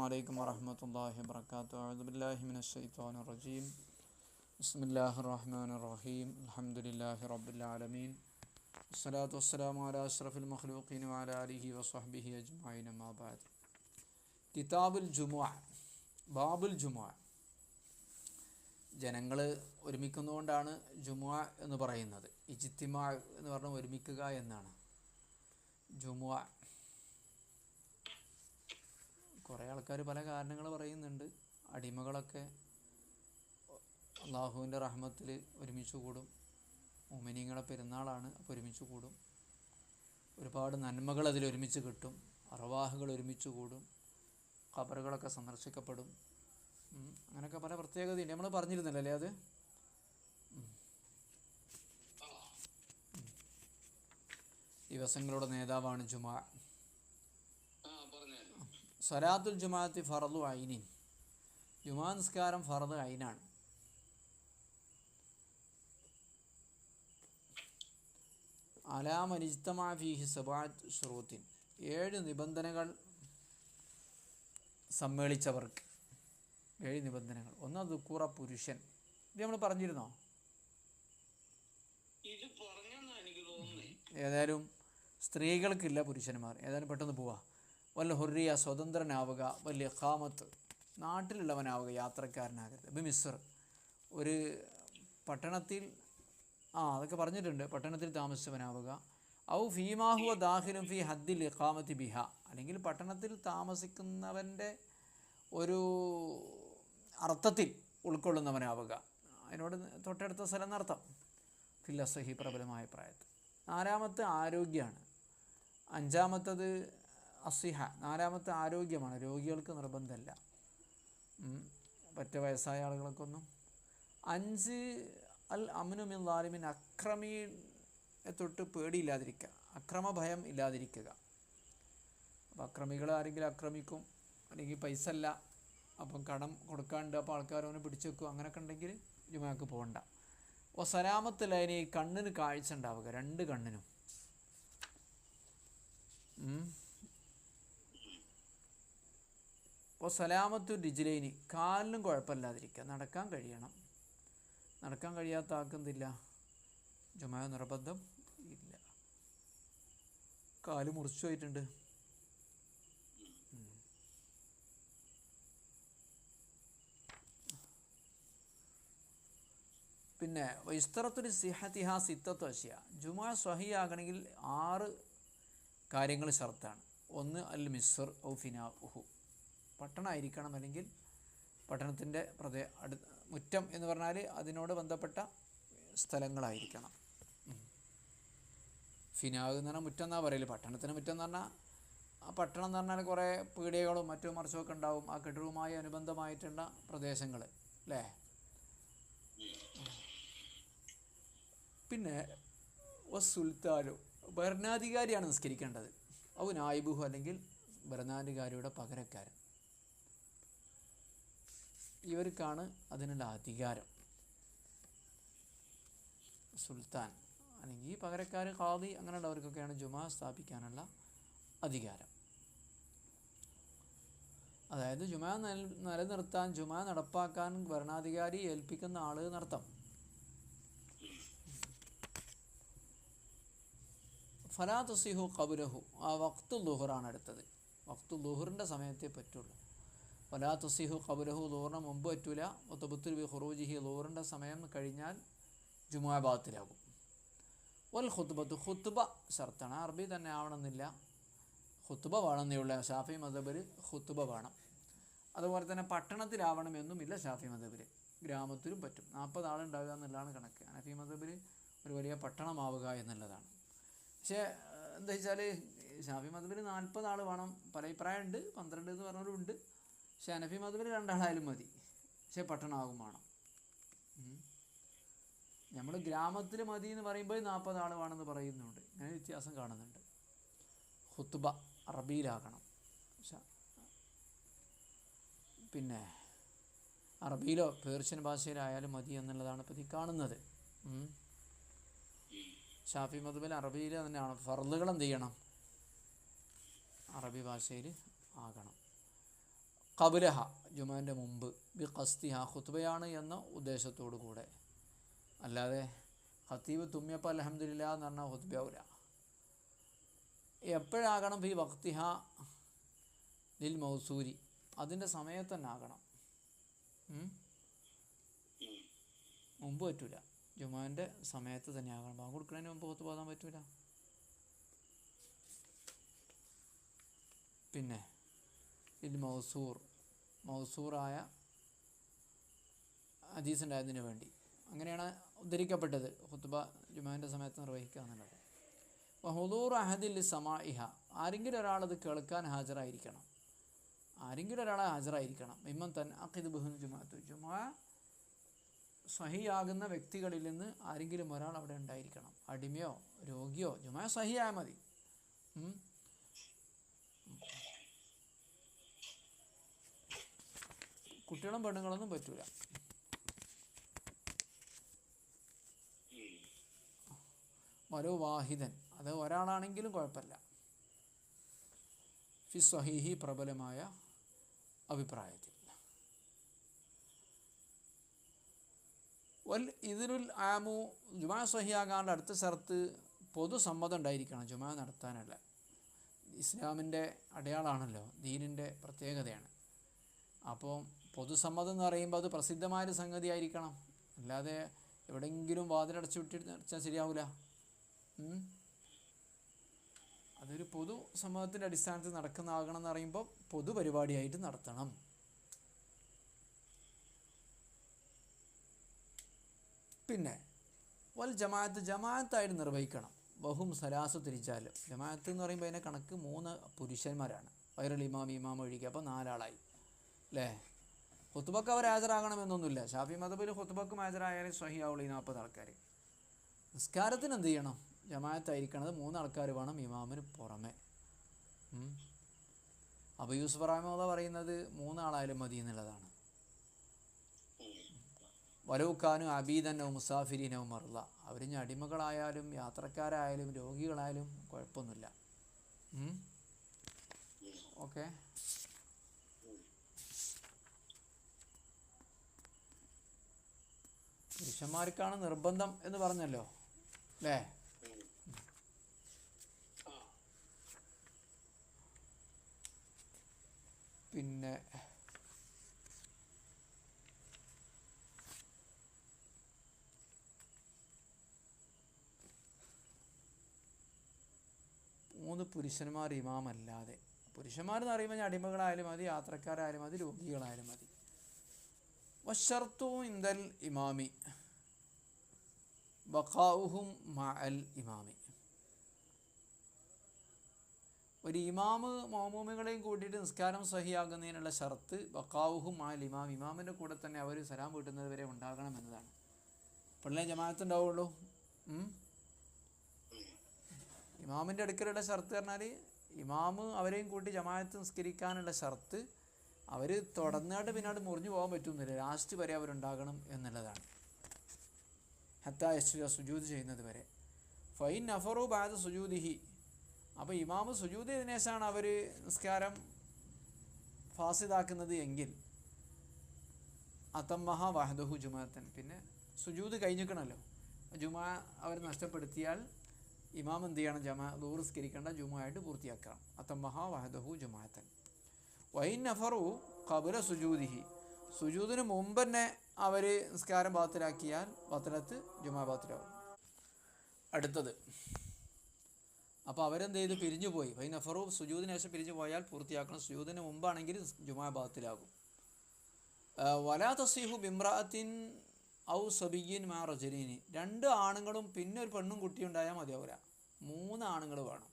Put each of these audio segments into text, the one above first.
അലൈക്കും വറഹ്മത്തുള്ളാഹി വബറകാതുഹു. അഊദു ബില്ലാഹി മിനശ് ശൈത്വാനിർ റജീം. ബിസ്മില്ലാഹിർ റഹ്മാനിർ റഹീം. അൽഹംദുലില്ലാഹി റബ്ബിൽ ആലമീൻ. വസ്സലാത്തു വസ്സലാമു അലാ അഷ്റഫിൽ മഖ്ലൂഖീൻ വഅലാ ആലിഹി വസ്വഹ്ബിഹി അജ്മഈൻ. അമ്മാ ബഅദ്. കിതാബുൽ ജുമുഅ, ബാബുൽ ജുമുഅ. ജനങ്ങൾ ഒരുമിക്കുന്നതുകൊണ്ടാണ് ജുമുഅ എന്ന് പറയുന്നത്. ഇജ്തിമാ എന്ന് പറഞ്ഞാൽ ഒരുമിക്കുക എന്നാണ്. ജുമുഅ കുറേ ആൾക്കാർ പല കാരണങ്ങൾ പറയുന്നുണ്ട്. അടിമകളൊക്കെ അള്ളാഹുവിൻ്റെ റഹ്മത്തിൽ ഒരുമിച്ച് കൂടും. മുഅ്മിനീങ്ങളെ പെരുന്നാളാണ്, അപ്പോൾ ഒരുമിച്ച് കൂടും. ഒരുപാട് നന്മകൾ അതിൽ ഒരുമിച്ച് കിട്ടും. അർവാഹുകൾ ഒരുമിച്ച് കൂടും. ഖബറുകളൊക്കെ സന്ദർശിക്കപ്പെടും. അങ്ങനെയൊക്കെ പല പ്രത്യേകതയുണ്ട്. നമ്മൾ പറഞ്ഞിരുന്നല്ലേ അത്. ദിവസങ്ങളുടെ നേതാവാണ് ജുമുഅ. സ്വലാത്തുൽ ജുമുഅത്തി ഫർളു ഐനിൻ. ജുമുഅ നിസ്കാരം ഫർള് ഐനാണ്. അലാ മൻ ഇജ്തമഅ ഫീഹി സബഅത്ത് ശുറൂത്തിൻ. 7 നിബന്ധനകൾ സമ്മേളിച്ചവർക്ക്. 7 നിബന്ധനകൾ. ഒന്ന് ദുക്കൂറ, പുരുഷൻ. ഇത് നമ്മൾ പറഞ്ഞിരുന്നോ? ഏതായാലും സ്ത്രീകൾക്കില്ല, പുരുഷന്മാർ. ഏതായാലും പെട്ടെന്ന് പോവാ. വല്ല ഹുറിയ, സ്വതന്ത്രനാവുക. വല്ല ഇഖാമത്ത്, നാട്ടിലുള്ളവനാവുക, യാത്രക്കാരനാകരുത്. ബിമിസ്ർ, ഒരു പട്ടണത്തിൽ അതൊക്കെ പറഞ്ഞിട്ടുണ്ട്. പട്ടണത്തിൽ താമസിച്ചവനാവുക. ഔ ഫീമാഹുവ ദാഖിലും ഫി ഹദ്ദിൽ ഇഖാമത്തി ബിഹ, അല്ലെങ്കിൽ പട്ടണത്തിൽ താമസിക്കുന്നവൻ്റെ ഒരു അർത്ഥത്തിൽ ഉൾക്കൊള്ളുന്നവനാവുക. അതിനോട് തൊട്ടടുത്ത സ്ഥലം എന്നർത്ഥം. ഫില്ലസഹി, പ്രബലമായ പ്രായത്തിൽ. 4-മത്തെ ആരോഗ്യമാണ്. 5-മത്തത് അസിഹ, 4-മത്തെ ആരോഗ്യമാണ്. രോഗികൾക്ക് നിർബന്ധമല്ല, പറ്റ വയസ്സായ ആളുകൾക്കൊന്നും. 5 അൽ അമ്നു മിൻ ളാലിമിൻ, അക്രമിയെ തൊട്ട് പേടിയില്ലാതിരിക്കുക, അക്രമ ഭയം ഇല്ലാതിരിക്കുക. അപ്പോൾ അക്രമികൾ ആരെങ്കിലും ആക്രമിക്കും, അല്ലെങ്കിൽ പൈസ അല്ല, അപ്പം കടം കൊടുക്കാണ്ട്, അപ്പോൾ ആൾക്കാർ അവനെ പിടിച്ചു വെക്കും. അങ്ങനെയൊക്കെ ഉണ്ടെങ്കിൽ ജുമുഅക്ക് പോകണ്ട. അപ്പോൾ സലാമത്തിലതിന് കണ്ണിന് കാഴ്ച ഉണ്ടാവുക, 2 കണ്ണിനും. അപ്പോൾ സലാമത്തു രിജ്ലൈനി, കാലിനും കുഴപ്പമില്ലാതിരിക്കുക, നടക്കാൻ കഴിയണം. നടക്കാൻ കഴിയാത്ത ആക്കെന്തില്ല, ജുമുഅ നിർബന്ധം ഇല്ല. കാല് മുറിച്ചു പോയിട്ടുണ്ട്, പിന്നെ വൈസ്തറത്തുൽ സിഹത്തിഹ സിത്തത്തു അശ്യ. ജുമുഅ സ്വഹിയാകണമെങ്കിൽ 6 കാര്യങ്ങൾ ഷർത്താണ്. 1 അൽ മിസ്ർ ഔ ഫിനാഉഹു, പട്ടണമായിരിക്കണം, അല്ലെങ്കിൽ പട്ടണത്തിൻ്റെ മുറ്റം എന്ന് പറഞ്ഞാൽ അതിനോട് ബന്ധപ്പെട്ട സ്ഥലങ്ങളായിരിക്കണം. ഫിനാവ് എന്ന് പറഞ്ഞാൽ മുറ്റം എന്നാണ് പറയല്. പട്ടണത്തിന് മുറ്റം എന്ന് പറഞ്ഞാൽ, ആ പട്ടണം എന്ന് പറഞ്ഞാൽ കുറേ പീടികകളും മറ്റും മറിച്ചുമൊക്കെ ഉണ്ടാവും. ആ കെട്ടിടവുമായി അനുബന്ധമായിട്ടുള്ള പ്രദേശങ്ങൾ അല്ലേ. പിന്നെ സുൽത്താനു, ഭരണാധികാരിയാണ് നിസ്കരിക്കേണ്ടത്. ഔ നായിബുഹു, അല്ലെങ്കിൽ ഭരണാധികാരിയുടെ പകരക്കാരൻ. ഇവർക്കാണ് അതിനുള്ള അധികാരം. സുൽത്താൻ അല്ലെങ്കിൽ പകരക്കാർ, ഖാദി, അങ്ങനെയുള്ളവർക്കൊക്കെയാണ് ജുമുഅ സ്ഥാപിക്കാനുള്ള അധികാരം. അതായത് ജുമുഅ നിലനിർത്താൻ, ജുമുഅ നടപ്പാക്കാൻ ഭരണാധികാരി ഏൽപ്പിക്കുന്ന ആൾ എന്നർത്ഥം. ഫലാ തുസിഹു ഖബ്ലഹു, ആ വഖ്തു ളുഹറാണ് അടുത്തത്. വഖ്തു ളുഹറിൻ്റെ സമയത്തേ പറ്റുള്ളൂ. ഫലാ തുസിഹു ഖബ്ലഹു, ളുഹറിന് മുമ്പ് പറ്റൂല. വതബത്തുൽ ബി ഖുറൂജിഹി, ളുഹറിൻ്റെ സമയം കഴിഞ്ഞാൽ ജുമുഅ ബാത്തിലാകും. വൽ ഖുത്ബത്തു, ഖുത്ബ ഷർത്താണ്. അറബി തന്നെ ആവണമെന്നില്ല, ഖുത്ബ വേണമെന്നേ ഉള്ളൂ. ഷാഫി മദ്ഹബിൽ ഖുത്ബ വേണം. അതുപോലെ തന്നെ പട്ടണത്തിലാവണമെന്നുമില്ല ഷാഫി മദ്ഹബിൽ. ഗ്രാമത്തിലും പറ്റും. 40 ആളുണ്ടാവുക എന്നുള്ളതാണ് കണക്ക്. ഹനഫി മദ്ഹബിൽ ഒരു വലിയ പട്ടണമാവുക എന്നുള്ളതാണ്. പക്ഷേ എന്താ വെച്ചാൽ ഷാഫി മദ്ഹബിൽ 40 ആൾ വേണം. പല അഭിപ്രായമുണ്ട്, 12 എന്ന് പറഞ്ഞവരുണ്ട്. പക്ഷേ ഹനഫി മദ്ഹബിൽ 2 ആളായാലും മതി. പക്ഷേ പട്ടണമാകും വേണം. നമ്മൾ ഗ്രാമത്തിൽ മതി എന്ന് പറയുമ്പോൾ 40 ആൾ വേണമെന്ന് പറയുന്നുണ്ട്. അങ്ങനെ വ്യത്യാസം കാണുന്നുണ്ട്. ഖുത്ബ അറബിയിലാകണം. പിന്നെ അറബിയിലോ പേർഷ്യൻ ഭാഷയിലായാലും മതി എന്നുള്ളതാണ് ഇപ്പോൾ ഈ കാണുന്നത്. ഷാഫി മദ്ഹബിൽ അറബിയിൽ തന്നെയാണ്. ഫർളുകൾ എന്ത് ചെയ്യണം, അറബി ഭാഷയിൽ ആകണം. ഖബലഹ ജുമാൻ്റെ മുമ്പ് ബി ഖസ്തിഹ ഖുത്ബയാണ് എന്ന ഉദ്ദേശത്തോടു കൂടെ. അല്ലാതെ ഖത്തീബ് തുമ്മിയപ്പോൾ അൽഹംദുലില്ലാ എന്ന് പറഞ്ഞാൽ ഖുത്ബയാവില്ല. എപ്പോഴാകണം ബി വഖ്തിഹ ലിൽ മൗസൂരി, അതിൻ്റെ സമയത്ത് തന്നെ ആകണം. മുമ്പ് പറ്റൂല, ജുമാൻ്റെ സമയത്ത് തന്നെ ആകണം. ബാങ്ക് കൊടുക്കുന്നതിന് മുമ്പ് ഖുത്ബ ഓതാൻ പറ്റൂല. പിന്നെ ലിൽ മൗസൂറായ ഹദീസ് ഉണ്ടായതിന് വേണ്ടി അങ്ങനെയാണ് ഉദ്ധരിക്കപ്പെട്ടത് ഖുത്ബ ജുമാൻ്റെ സമയത്ത് നിർവഹിക്കുക എന്നുള്ളത്. ഹുദൂർ അഹദിൽ സമാഇഹ, ആരെങ്കിലും ഒരാളത് കേൾക്കാൻ ഹാജരായിരിക്കണം. ആരെങ്കിലും ഒരാളെ ഹാജരായിരിക്കണം. മിമ്മൻ തൻഅഖിദു ബിഹിൽ ജുമുഅത്തു, ജുമുഅ സഹിയാകുന്ന വ്യക്തികളിൽ നിന്ന് ആരെങ്കിലും ഒരാൾ അവിടെ ഉണ്ടായിരിക്കണം. അടിമയോ രോഗിയോ, ജുമുഅ സഹിയായ മതി. കുട്ടികളും പെണ്ണുങ്ങളൊന്നും പറ്റൂല. വലോ വാഹിദൻ, അത് ഒരാളാണെങ്കിലും കുഴപ്പമില്ല. ഫി സ്വഹീഹി, പ്രബലമായ അഭിപ്രായത്തിൽ. വൽ ഇതിനുൽ ആമു, ജുമാ സ്വഹിയാകാണ്ട് അടുത്ത സ്ഥലത്ത് പൊതുസമ്മതം ഉണ്ടായിരിക്കണം ജുമാ നടത്താനല്ല. ഇസ്ലാമിൻ്റെ അടയാളാണല്ലോ, ദീനിൻ്റെ പ്രത്യേകതയാണ്. അപ്പോൾ പൊതുസമ്മതം എന്ന് പറയുമ്പോൾ അത് പ്രസിദ്ധമായൊരു സംഗതി ആയിരിക്കണം. അല്ലാതെ എവിടെയെങ്കിലും വാതിലടച്ചു വിട്ടിച്ചാൽ ശരിയാവില്ല. അതൊരു പൊതു സമ്മതത്തിൻ്റെ അടിസ്ഥാനത്തിൽ നടക്കുന്നതാകണം എന്ന് പറയുമ്പോൾ പൊതുപരിപാടിയായിട്ട് നടത്തണം. പിന്നെ വൽ ജമാഅത്തായിട്ട് നിർവഹിക്കണം. ബഹും സലാസു തിരിച്ചാലും, ജമാഅത്ത് എന്ന് പറയുമ്പോൾ അതിനെ കണക്ക് 3 പുരുഷന്മാരാണ്. വൈറൽ ഇമാം ഒഴികെ, അപ്പോൾ 4 ആളായി അല്ലേ. ഖുത്ബക്ക് അവർ ഹാജരാകണമെന്നൊന്നുമില്ല. ഷാഫി മദ്ഹബിൽ ഖുത്ബക്കും ഹാജരായാലും സ്വഹിയാവുള്ളൂ 40 ആൾക്കാർ. നിസ്കാരത്തിന് എന്ത് ചെയ്യണം? ജമാഅത്തായിരിക്കണത് 3 ആൾക്കാർ വേണം ഇമാമിന് പുറമെ. അബൂ യൂസുഫ് റഹ്മത്തുള്ളാഹി പറയുന്നത് 3 ആളായാലും മതി എന്നുള്ളതാണ്. വലൗക്കാനു അബീദനോ മുസാഫിരീനോ മർള, അവരിഞ്ഞ് അടിമകളായാലും യാത്രക്കാരായാലും രോഗികളായാലും കുഴപ്പമൊന്നുമില്ല. ഓക്കെ. പുരുഷന്മാർക്കാണ് നിർബന്ധം എന്ന് പറഞ്ഞല്ലോ അല്ലേ. പിന്നെ മൂന്ന് പുരുഷന്മാർ ഇമാമല്ലാതെ, പുരുഷന്മാരെന്ന് പറയുമ്പോൾ അടിമകളായാലും മതി, യാത്രക്കാരായാലും മതി, രോഗികളായാലും മതി. വശർത്തു ഇന്ദൽ ഇമാമി ബഖാഉഹും മഅൽ ഇമാമി, ഒരു ഇമാമ് മഅ്മൂമികളെയും കൂട്ടിയിട്ട് നിസ്കാരം സഹിയാകുന്നതിനുള്ള ഷർത്ത് ബഖാഉഹും മഅൽ ഇമാം, ഇമാമിൻ്റെ കൂടെ തന്നെ അവർ സലാം വീട്ടുന്നത് വരെ ഉണ്ടാകണം എന്നതാണ്. പിള്ളേ ജമാഅത്ത് ഉണ്ടാവുള്ളൂ. ഇമാമിൻ്റെ അടുക്കലുള്ള ഷർത്ത് പറഞ്ഞാൽ ഇമാമ് അവരെയും കൂട്ടി ജമാഅത്ത് നിസ്കരിക്കാനുള്ള ഷർത്ത് അവർ തുടർന്നിട്ട് പിന്നീട് മുറിഞ്ഞു പോകാൻ പറ്റുന്നില്ല, ലാസ്റ്റ് വരെ അവരുണ്ടാകണം എന്നുള്ളതാണ്. ഹത്താ യസ്ജുദ, സുജൂദ് ചെയ്യുന്നത് വരെ. ഫൈൻ നഫറു ബഅദ സുജൂദിഹി, അപ്പോൾ ഇമാമ് സുജൂദ് ചെയ്തതിനു ശേഷമാണ് അവർ നിസ്കാരം ഫാസിദാക്കുന്നത് എങ്കിൽ അതമ്മഹ വഹദഹു ജുമാഅത്തൻ, പിന്നെ സുജൂദ് കഴിഞ്ഞിക്കണമല്ലോ, ജുമാ അവർ നഷ്ടപ്പെടുത്തിയാൽ ഇമാം എന്ത് ചെയ്യണം? ദൂർ നിസ്കരിക്കേണ്ട ജുമായിട്ട് പൂർത്തിയാക്കണം. അതമ്മഹ വഹദഹു ജുമാഅത്തൻ. വൈൻ നഫറു ഖബല സുജൂദിഹി, സുജൂദിന് മുമ്പ് തന്നെ അവർ നിസ്കാരം ബാത്തിലാക്കിയാൽ ബാത്തിലത്ത് ജുമാ ബാത്തിലാവും. അടുത്തത്, അപ്പോൾ അവരെന്ത് ചെയ്ത് പിരിഞ്ഞു പോയി. വൈൻ നഫറു, സുജൂദിന് ശേഷം പിരിഞ്ഞു പോയാൽ പൂർത്തിയാക്കണം. സുജൂദിന് മുമ്പാണെങ്കിൽ ജുമാ ബാത്തിലാകും. വലാ തസീഹു ബിംറഅത്തിൻ ഔ സബിയ്യിൻ മാ റജലീനി, 2 ആണുങ്ങളും പിന്നെ ഒരു പെണ്ണും കുട്ടിയും ഉണ്ടായാൽ മതിയാവില്ല, 3 ആണുങ്ങൾ വേണം.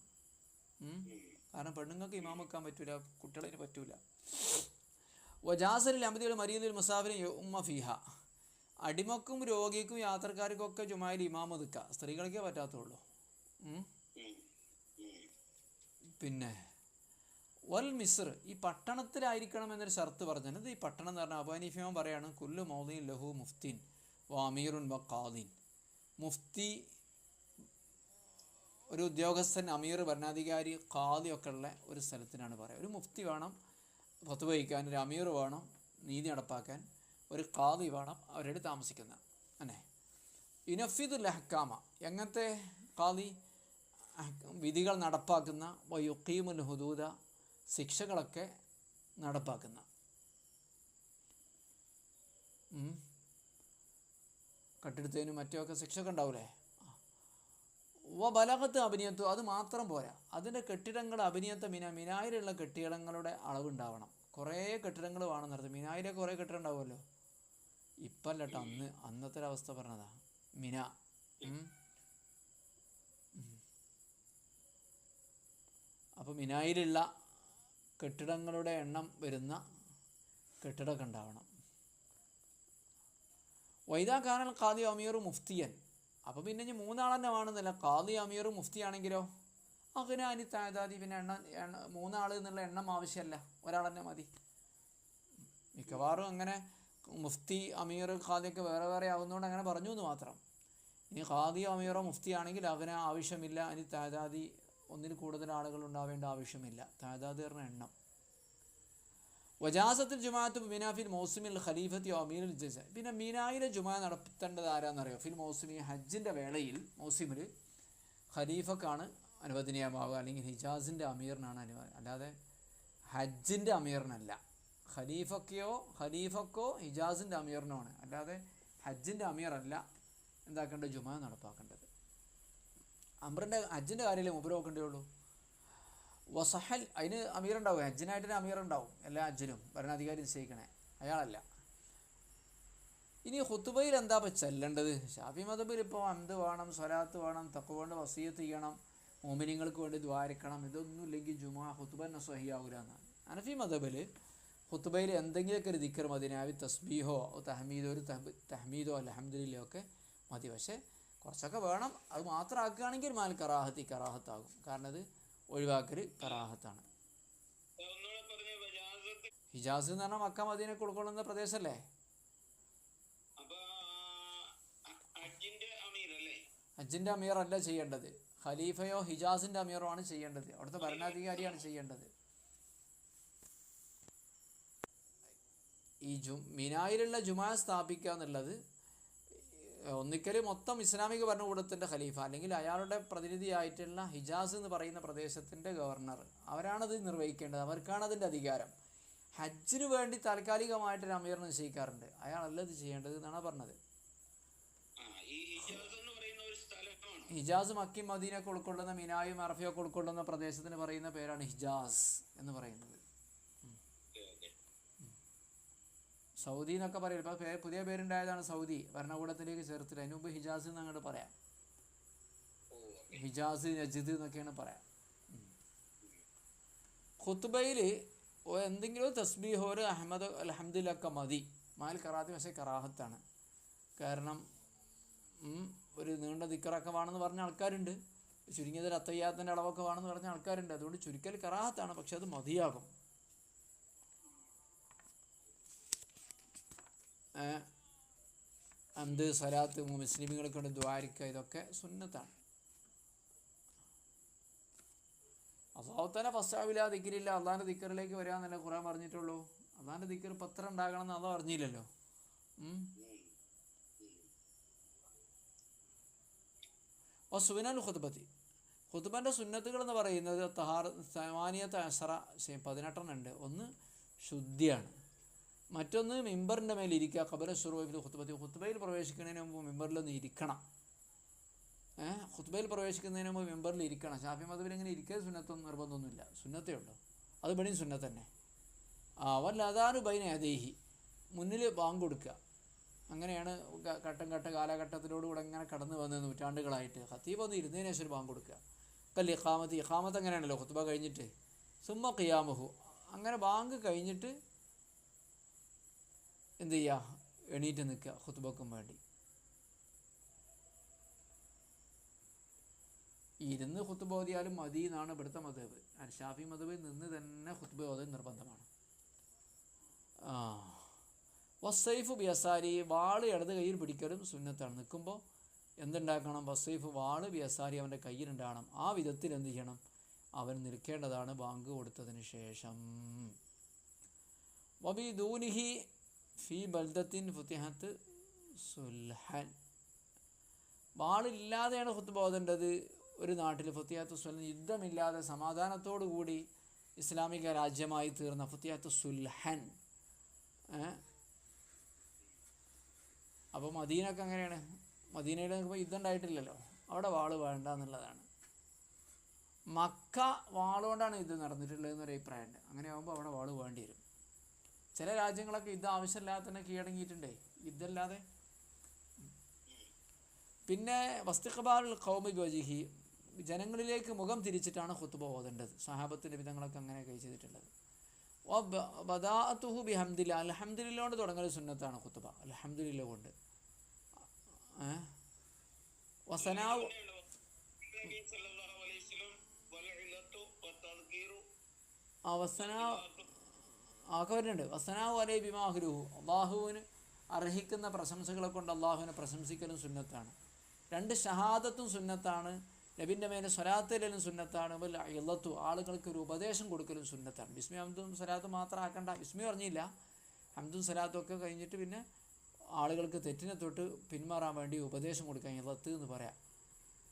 കാരണം പെണ്ണുങ്ങൾക്ക് ഇമാം വെക്കാൻ പറ്റൂല, കുട്ടികളിന് പറ്റൂല. വജാസലിൽ അമദികൾ മരീദിൽ മുസാഫിർ ഉമ്മ ഫീഹ, അടിമക്കും രോഗിക്കും യാത്രക്കാർക്കും ഒക്കെ ജുമായിൽ ഇമാം ഒതുക്കുക, സ്ത്രീകൾക്കേ പറ്റാത്തുള്ളൂ. പിന്നെ വൽ മിസ്ർ, ഈ പട്ടണത്തിലായിരിക്കണം എന്നൊരു ഷർത്ത് പറഞ്ഞത്. ഈ പട്ടണം എന്ന് പറഞ്ഞാൽ അബൂ ഹനീഫ ഇമാം പറയാണ് കുല്ലു മൗദിൻ ലഹു മുഫ്തിൻ വ അമീറുൻ വ ഖാദിൻ, മുഫ്തി ഒരു ഉദ്യോഗസ്ഥൻ, അമീർ ഭരണാധികാരി, ഖാദി ഒക്കെ ഉള്ള ഒരു സ്ഥലത്തിനാണ് പറയുക. ഒരു മുഫ്തി വേണം, ഫത്വ വഹിക്കാൻ ഒരു അമീർ വേണം, നീതി നടപ്പാക്കാൻ ഒരു ഖാദി വേണം, അവരുടെ താമസിക്കുന്ന അല്ലേ. യുനഫിദുൽ അഹ്കാമ, എങ്ങനത്തെ ഖാദി? വിധികൾ നടപ്പാക്കുന്ന, വയുഖീമുൽ ഹുദൂദ, ശിക്ഷകളൊക്കെ നടപ്പാക്കുന്ന. കട്ടെടുത്തതിനും മറ്റുമൊക്കെ ശിക്ഷയൊക്കെ ഉണ്ടാവില്ലേ. ബലഗത്ത് അഭിനയത്വം, അത് മാത്രം പോരാ, അതിൻ്റെ കെട്ടിടങ്ങൾ അഭിനയത്തെ മിനായിലുള്ള കെട്ടിടങ്ങളുടെ അളവുണ്ടാവണം. കുറേ കെട്ടിടങ്ങൾ വേണം നടത്തും. മിനായിലെ കുറേ കെട്ടിടം ഉണ്ടാവുമല്ലോ. ഇപ്പം അല്ല കേട്ടോ, അന്നത്തെ ഒരവസ്ഥ പറഞ്ഞതാ. മിന അപ്പോൾ മിനായിലുള്ള കെട്ടിടങ്ങളുടെ എണ്ണം വരുന്ന കെട്ടിടമൊക്കെ ഉണ്ടാവണം. വൈദാ ഖാനൽ ഖാദി അമീർ മുഫ്തിയൻ, അപ്പോൾ പിന്നെ ഇനി മൂന്നാളെന്നെ വേണമെന്നില്ല. ഖാദി അമീർ മുഫ്തി ആണെങ്കിലോ അങ്ങനെ അനി താഴാതി, പിന്നെ മൂന്നാൾ എന്നുള്ള എണ്ണം ആവശ്യമല്ല, ഒരാളെന്നെ മതി. മിക്കവാറും അങ്ങനെ മുഫ്തി അമീർ ഖാദിയൊക്കെ വേറെ വേറെ ആവുന്നതുകൊണ്ട് അങ്ങനെ പറഞ്ഞു എന്ന് മാത്രം. ഇനി ഖാദി അമീറോ മുഫ്തി ആണെങ്കിൽ അങ്ങനെ ആവശ്യമില്ല. അനി താഴാതി, ഒന്നിൽ കൂടുതൽ ആളുകൾ ഉണ്ടാവേണ്ട ആവശ്യമില്ല. താഴാതി പറഞ്ഞ എണ്ണം. വജാസത്തിൽ ജുമാഅത്ത് മിനാഫിൽ മൗസിമിൽ ഖലീഫത്തി അമീറുൽ ജസ, പിന്നെ മിനായിലെ ജുമാ നടത്തേണ്ടത് ആരാന്നറിയോ? ഫിൽ മൗസിമി, ഹജ്ജിൻ്റെ വേളയിൽ മൗസിമിൽ ഖലീഫക്കാണ് അനുവദനീയമാവുക, അല്ലെങ്കിൽ ഹിജാസിൻ്റെ അമീറിനാണ് അനുവദനം, അല്ലാതെ ഹജ്ജിൻ്റെ അമീറിനല്ല. ഖലീഫക്കോ ഹിജാസിൻ്റെ അമീറിനോ ആണ്, അല്ലാതെ ഹജ്ജിൻ്റെ അമീറല്ല എന്താക്കേണ്ടത്? ജുമാ നടപ്പാക്കേണ്ടത്. ഹജ്ജിൻ്റെ കാര്യമല്ലേ മുബ് നോക്കേണ്ടേ. വസഹൽ, അതിന് അമീറുണ്ടാവും, ഹജ്ജിനായിട്ടൊരു അമീറുണ്ടാവും. എല്ലാ ഹജ്ജിനും ഭരണാധികാരി നിശ്ചയിക്കണേ, അയാളല്ല. ഇനി ഖുതുബയിൽ എന്താ ഇപ്പം ചെല്ലേണ്ടത്? ശാഫി മദ്ഹബിൽ ഇപ്പോൾ ഹംദ് വേണം, സ്വലാത്ത് വേണം, തഖ്വ കൊണ്ട് വസിയത്ത് ചെയ്യണം, മുഅ്മിനീങ്ങൾക്ക് വേണ്ടി ദ്വാരക്കണം. ഇതൊന്നും ഇല്ലെങ്കിൽ ജുമാ ഖുതുബ സ്വഹിയാവൂല എന്നാണ്. ഹനഫി മദ്ഹബിൽ ഖുതുബയിൽ എന്തെങ്കിലുമൊക്കെ ഒരു ദിക്ർ മദീനാവി, തസ്ബീഹോ തഹ്മീദോ അൽഹംദുലില്ലാഹോ ഒക്കെ മതി. പക്ഷേ കുറച്ചൊക്കെ വേണം. അത് മാത്രം ആക്കുകയാണെങ്കിൽ മാൽ കറാഹത്താകും. കാരണം അത് ഒഴിവാക്കൽ കറാഹത്താണ്. ഹിജാസ് എന്ന് പറഞ്ഞാൽ മക്ക മദീനക്ക് ഉൾക്കൊള്ളുന്ന പ്രദേശമല്ലേ. ഹജ്ജിൻ്റെ അമീർ അല്ല ചെയ്യേണ്ടത്, ഖലീഫയോ ഹിജാസിൻ്റെ അമീറോ ആണ് ചെയ്യേണ്ടത്, അവിടുത്തെ ഭരണാധികാരിയാണ് ചെയ്യേണ്ടത്. ഈ മിനായിലുള്ള ജുമാ സ്ഥാപിക്കുക എന്നുള്ളത് ഒന്നിക്കൽ മൊത്തം ഇസ്ലാമിക ഭരണകൂടത്തിൻ്റെ ഖലീഫ, അല്ലെങ്കിൽ അയാളുടെ പ്രതിനിധിയായിട്ടുള്ള ഹിജാസ് എന്ന് പറയുന്ന പ്രദേശത്തിൻ്റെ ഗവർണർ, അവരാണത് നിർവഹിക്കേണ്ടത്, അവർക്കാണ് അതിൻ്റെ അധികാരം. ഹജ്ജിന് വേണ്ടി താൽക്കാലികമായിട്ടൊരു അമീർ നിശ്ചയിക്കാറുണ്ട്, അയാളല്ല ഇത് ചെയ്യേണ്ടത് എന്നാണ് പറഞ്ഞത്. ഹിജാസ് മക്കി മദീനയൊക്കെ ഉൾക്കൊള്ളുന്ന, മിനായും അറഫയൊക്കെ ഉൾക്കൊള്ളുന്ന പ്രദേശത്തിന് പറയുന്ന പേരാണ് ഹിജാസ് എന്ന് പറയുന്നത്. സൗദി എന്നൊക്കെ പറയും. ഇപ്പോൾ പുതിയ പേരുണ്ടായതാണ് സൗദി, ഭരണകൂടത്തിലേക്ക് ചേർത്തിട്ട്. അതിന് മുമ്പ് ഹിജാസ് എന്ന് അങ്ങോട്ട് പറയാം, ഹിജാസ് നജിദ് എന്നൊക്കെയാണ് പറയാം. ഖുത്ബയിൽ എന്തെങ്കിലും തസ്ബീഹോ ഒരു അൽഹംദുലില്ലാഹ് മതി, മാൽ കറാഹത്ത്. പക്ഷേ കറാഹത്താണ്. കാരണം ഒരു നീണ്ട ദിക്റൊക്കെ വേണമെന്ന് പറഞ്ഞ ആൾക്കാരുണ്ട്, ചുരുങ്ങിയതൊരു അത്തയ്യാത്തിൻ്റെ അളവൊക്കെ വേണമെന്ന് പറഞ്ഞ ആൾക്കാരുണ്ട്. അതുകൊണ്ട് ചുരുക്കൽ കറാഹത്താണ്, പക്ഷെ അത് മതിയാകും. ഹംദ്, സലാത്ത്, മുസ്ലിമുകൾക്ക് കൊണ്ട് ദ്വാരിക്കുക, ഇതൊക്കെ സുന്നത്താണ്. അല്ലാഹുതആല ഫസ്തഅവിലാ ദിക്രില്ല, അള്ളാഹിൻ്റെ ദിക്റിലേക്ക് വരാമെന്നല്ല ഖുർആൻ പറഞ്ഞിട്ടുള്ളൂ. അള്ളാഹിൻ്റെ ദിക്ർ പത്രം ഉണ്ടാകണം എന്ന് അള്ളാഹ് പറഞ്ഞില്ലല്ലോ. സുനൽ ഖുത്ബത്തി, ഖുത്ബൻ്റെ സുന്നത്തുകൾ എന്ന് പറയുന്നത് സമാനിയത്ത് അശറ 18 ഉണ്ട്. ഒന്ന് ശുദ്ധിയാണ്, മറ്റൊന്ന് മിമ്പറിൻ്റെ മേലെ ഇരിക്കുക. ഖബല ശുറൂഇൽ ഖുത്ബത്തി, ഖുത്ബയിൽ പ്രവേശിക്കുന്നതിന് മുമ്പ് മിമ്പറിലൊന്ന് ഇരിക്കണം. ഖുത്ബയിൽ പ്രവേശിക്കുന്നതിന് മുമ്പ് മിമ്പറിൽ ഇരിക്കണം. ശാഫി മദ്ഹബിൽ ഇങ്ങനെ ഇരിക്കുക സുന്നത്തൊന്നും നിർബന്ധമൊന്നുമില്ല, സുന്നത്തേ ഉള്ളൂ. അത് ഇവിടെയും സുന്നത്ത് തന്നെ. വല്ലദാനു ബൈന യദൈഹി, മുന്നിൽ ബാങ്ക് കൊടുക്കുക. അങ്ങനെയാണ് കാലഘട്ടത്തിലോടുകൂടെ ഇങ്ങനെ കടന്നു വന്നത് നൂറ്റാണ്ടുകളായിട്ട്. ഖത്തീബ് ഒന്ന് ഇരുന്നതിന് ശേഷം ഒരു ബാങ്ക് കൊടുക്കുക. കല്ല് ഇഖാമത്ത് അങ്ങനെയാണല്ലോ, ഖുത്ബ കഴിഞ്ഞിട്ട് സുമ്മ ഖിയാമുഹു, അങ്ങനെ ബാങ്ക് കഴിഞ്ഞിട്ട് എന്ത് ചെയ്യുക? എണീറ്റ് നിൽക്കുക ഖുത്ബക്കും വേണ്ടി. ഇരുന്ന് ഖുത്ബ ഓതിയാലും മതി എന്നാണ് ഇവിടുത്തെ മദ്ഹബ്. ഷാഫി മദ്ഹബിൽ നിന്ന് തന്നെ ഖുത്ബ ഓതൽ നിർബന്ധമാണ്. വസ്സൈഫ് ബിയസാരി, വാള് ഇടത് കയ്യിൽ പിടിക്കലും സുന്നത്താണ്. നിൽക്കുമ്പോൾ എന്തുണ്ടാക്കണം? വസ്സൈഫ്, വാള് ബിയസാരി അവൻ്റെ കയ്യിലുണ്ടാകണം. ആ വിധത്തിൽ എന്ത് ചെയ്യണം? അവൻ നിൽക്കേണ്ടതാണ് ബാങ്ക് കൊടുത്തതിന് ശേഷം. വബിദൂനിഹി ഫി ബൽദത്തിൻ ഫുതിഹത്ത് സുൽഹൻ. വാളില്ലാതെയാണ് ഖുത്ബ ഓതേണ്ടത്. ഒരു നാട്ടിൽ ഫുതിഹത്ത് സുൽഹൻ, യുദ്ധമില്ലാതെ സമാധാനത്തോടു കൂടി ഇസ്ലാമിക രാജ്യമായി തീർന്ന ഫുതിഹത്ത് സുൽഹൻ. അപ്പോൾ മദീനയൊക്കെ അങ്ങനെയാണ്. മദീനയിൽ യുദ്ധം ഉണ്ടായിട്ടില്ലല്ലോ, അവിടെ വാള് വേണ്ട എന്നുള്ളതാണ്. മക്ക വാളുകൊണ്ടാണ് യുദ്ധം നടന്നിട്ടുള്ളതെന്നൊരു അഭിപ്രായമുണ്ട്. അങ്ങനെ ആകുമ്പോൾ അവിടെ വാള് വേണ്ടി വരും. ചില രാജ്യങ്ങളൊക്കെ യുദ്ധം ആവശ്യമില്ലാതെ തന്നെ കീഴടങ്ങിയിട്ടുണ്ടേ, യുദ്ധമില്ലാതെ. പിന്നെ വസ്തിഖ്ബാലുൽ ഖൗമി ബിവജ്ഹിഹി, ജനങ്ങളിലേക്ക് മുഖം തിരിച്ചിട്ടാണ് ഖുത്ബ ഓതേണ്ടത്. സഹാബത്തിൻ്റെ വിധങ്ങളൊക്കെ അങ്ങനെയൊക്കെ ചെയ്തിട്ടുള്ളത്. ബദാഅതുഹു ബിഹംദില്ല, അൽഹംദുലില്ലാഹ് കൊണ്ട് തുടങ്ങൽ സുന്നത്താണ് ഖുത്ബ. അൽഹംദുലില്ലാഹ് കൊണ്ട്. വസനാവ് ആക്കെ വരുന്നുണ്ട്. വസനാവ് അലൈ ബിമാഹുരുഹു, അള്ളാഹുവിന് അർഹിക്കുന്ന പ്രശംസകളെ കൊണ്ട് അള്ളാഹുവിനെ പ്രശംസിക്കലും സുന്നത്താണ്. 2 ഷഹാദത്തും സുന്നത്താണ്. നബിൻ്റെ മേലെ സ്വലാത്തിലും സുന്നത്താണ്. ഇല്ലത്തു, ആളുകൾക്ക് ഒരു ഉപദേശം കൊടുക്കലും സുന്നത്താണ്. ബിസ്മി ഹംദും സ്വലാത്തും മാത്രം ആക്കണ്ട. ബിസ്മി പറഞ്ഞില്ല, ഹംദും സ്വലാത്തും ഒക്കെ കഴിഞ്ഞിട്ട് പിന്നെ ആളുകൾക്ക് തെറ്റിനെ തൊട്ട് പിന്മാറാൻ വേണ്ടി ഉപദേശം കൊടുക്കാൻ ഇല്ലത്ത് എന്ന് പറയാം.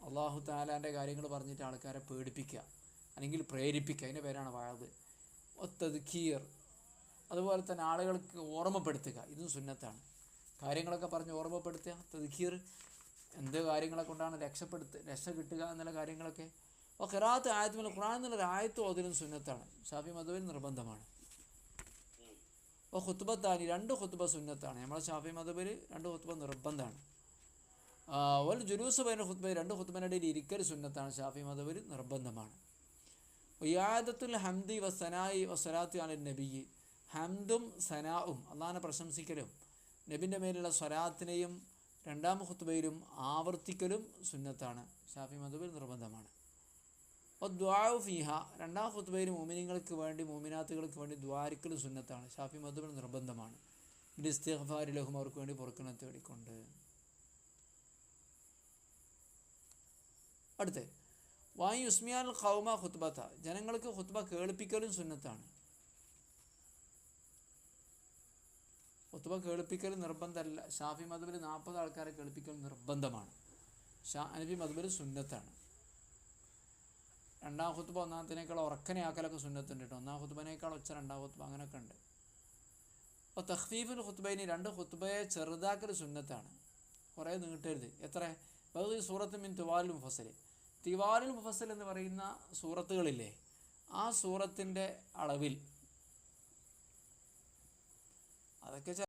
അള്ളാഹു തആലാൻ്റെ കാര്യങ്ങൾ പറഞ്ഞിട്ട് ആൾക്കാരെ പേടിപ്പിക്കുക അല്ലെങ്കിൽ പ്രേരിപ്പിക്കുക, അതിൻ്റെ പേരാണ് വഅദ്. തദ്കീർ, അതുപോലെ തന്നെ ആളുകൾക്ക് ഓർമ്മപ്പെടുത്തുക, ഇതും സുന്നത്താണ്. കാര്യങ്ങളൊക്കെ പറഞ്ഞ് ഓർമ്മപ്പെടുത്തുക. തദ്കീർ, എന്ത് കാര്യങ്ങളെ കൊണ്ടാണ് രക്ഷ കിട്ടുക എന്നുള്ള കാര്യങ്ങളൊക്കെ. അപ്പോൾ ഖിറാഅത്ത് ആയത്തുൽ ഖുർആൻ എന്നുള്ളൊരു ആയത്ത് ഓതലും സുന്നത്താണ്. ഷാഫി മദ്ഹബിൽ നിർബന്ധമാണ്. അപ്പോൾ ഖുത്ബത്താനി, 2 ഖുത്ബ സുന്നത്താണ്. നമ്മളെ ഷാഫി മദ്ഹബിൽ 2 ഖുത്ബ നിർബന്ധമാണ്. വൽ ജുലൂസ് ബൈന ഖുത്ബ, 2 ഖുത്ബയുടെ ഇടയിൽ ഇരിക്കൽ സുന്നത്താണ്. ഷാഫി മദ്ഹബിൽ നിർബന്ധമാണ്. ഇയാദത്തുൽ ഹംദി വസ്സനായി വസ്സലാത്തി അലൻ നബി, ഹംദും സനാഉം അള്ളാഹിനെ പ്രശംസിക്കലും നബിൻ്റെ മേലുള്ള സ്വലാത്തിനെയും 2ാം ഖുത്ബയിലും ആവർത്തിക്കലും സുന്നത്താണ്. ഷാഫി മദ്ഹബിൽ നിർബന്ധമാണ്. ദുആഉ ഫീഹ, 2ാം ഖുത്ബയിൽ മുഅ്മിനീങ്ങൾക്ക് വേണ്ടി മുഅ്മിനാത്തുകൾക്ക് വേണ്ടി ദുആരിക്കലും സുന്നത്താണ്. ഷാഫി മദ്ഹബിൽ നിർബന്ധമാണ്. ഇസ്തിഗ്ഫാരി ലഹും, അവർക്ക് വേണ്ടി പൊറുക്കണ തേടിക്കൊണ്ട്. അടുത്ത് വായു ഉസ്മിയാൽ ഖൗമ ഖുത്ബത്ത, ജനങ്ങൾക്ക് ഖുത്ബ കേൾപ്പിക്കലും സുന്നത്താണ്. ഖുത്ബ കേൾപ്പിക്കൽ നിർബന്ധമല്ല. ഷാഫി മദ്ഹബിൽ 40 ആൾക്കാരെ കേൾപ്പിക്കൽ നിർബന്ധമാണ്. ഹനഫി മദ്ഹബിൽ സുന്നത്താണ്. 2ാം ഖുത്ബ 1ാമത്തേനേക്കാൾ ഉറക്കനെയാക്കലൊക്കെ സുന്നത്തുണ്ട് കേട്ടോ. 1ാം ഖുത്ബനേക്കാൾ ഒച്ച 2ാം ഖുത്ബ, അങ്ങനെയൊക്കെ ഉണ്ട്. അപ്പോൾ തഖ്ഫീഫുൽ ഖുത്ബൈനി, 2 ഖുത്ബയെ ചെറുതാക്കൽ സുന്നത്താണ്. കുറേ നീട്ടരുത്. എത്ര ബഖി സൂറത്ത് മിൻ തിവാലുൽ മുഫസ്സിൽ, തിവാലുൽ മുഫസ്സിൽ എന്ന് പറയുന്ന സൂറത്തുകളില്ലേ, ആ സൂറത്തിൻ്റെ അളവിൽ. അതൊക്കെ